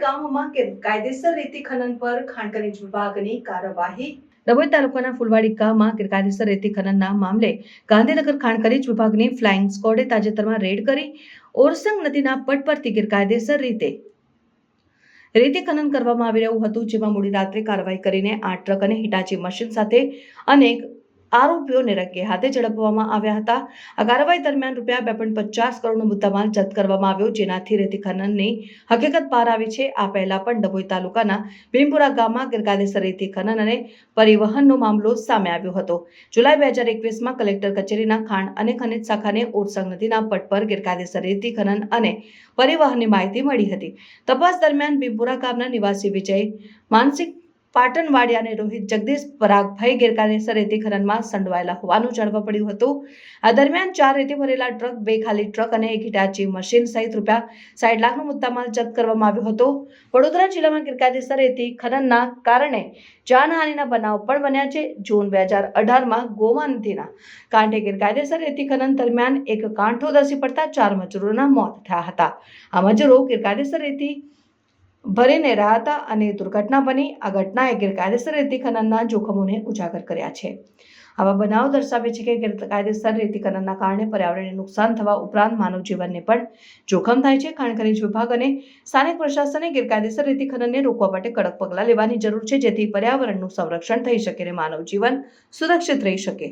ગામમાં ગેરકાયદેસર રેતી ખનન પર ખાણ ખનીજ વિભાગની કાર્યવાહી। ડભોઈ તાલુકાના ફૂલવાડી ગામમાં ગેરકાયદેસર રેતી ખનનના મામલે ગાંધીનગર ખાણ ખનીજ વિભાગની ફ્લાઇંગ સ્ક્વોડે તાજેતરમાં રેડ કરી ઓરસંગ નદીના પટ પરથી ગેરકાયદેસર રીતે રેતી ખનન કરવામાં આવી રહ્યું હતું, જેમાં મોડી રાત્રે કાર્યવાહી કરીને 8 ટ્રક અને હિટાચી મશીન સાથે અનેક આરોપીઓને રંગે હાથે ઝડપવામાં આવ્યા હતા। આ કાર્યવાહી દરમિયાન ₹2.50 કરોડનો મુદ્દામાલ જપ્ત કરવામાં આવ્યો, જેનાથી રેતી ખનનની હકીકત બહાર આવી છે। આ પહેલા પણ ડભોઈ તાલુકાના ભીમપુરા ગામમાં ગેરકાયદેસર રેતી ખનન અને પરિવહનનો મામલો સામે આવ્યો હતો। જુલાઈ 2021માં કલેક્ટર કચેરીના ખાણ અને ખનિજ શાખાને ઓરસંગ નદીના પટ પર ગેરકાયદેસર રેતી ખનન અને પરિવહનની માહિતી મળી હતી। તપાસ દરમિયાન ભીમપુરા ગામના નિવાસી વિજય માનસિક પાટણવાડિયા અને રોહિત જગદીશ પરાગભાઈ ગેરકાયદેસર રેતી ખનનમાં સંડોવાયેલા હોવાનું જાણવા પડ્યું હતું। આ દરમિયાન 4 રેતી ભરેલા ટ્રક, 2 ખાલી ટ્રક અને 1 હિટાચી મશીન સહિત ₹60 લાખનો મુદ્દામાલ જપ્ત કરવામાં આવ્યો હતો। વડોદરા જિલ્લામાં ગેરકાયદેસર રેતી ખનનના કારણે જાનહાનિના બનાવ પણ બન્યા છે। જૂન 2018માં ગોવા નદીના કાંઠે ગેરકાયદેસર રેતી ખનન દરમિયાન એક કાંઠો ધસી પડતા 4 મજૂરોના મોત થયા હતા। આ મજૂરો ગેરકાયદેસર રેતી ભરીને રહ્યા હતા અને દુર્ઘટના બની। આ ઘટનાએ ગેરકાયદેસર રેતી ખનનના જોખમોને ઉજાગર કર્યા છે। આવા બનાવો દર્શાવે છે કે ગેરકાયદેસર રેતી ખનનના કારણે પર્યાવરણને નુકસાન થવા ઉપરાંત માનવ જીવનને પણ જોખમ થાય છે। ખાણ ખનીજ વિભાગ અને સ્થાનિક પ્રશાસને ગેરકાયદેસર રેતી ખનનને રોકવા માટે કડક પગલાં લેવાની જરૂર છે, જેથી પર્યાવરણનું સંરક્ષણ થઈ શકે અને માનવ જીવન સુરક્ષિત રહી શકે।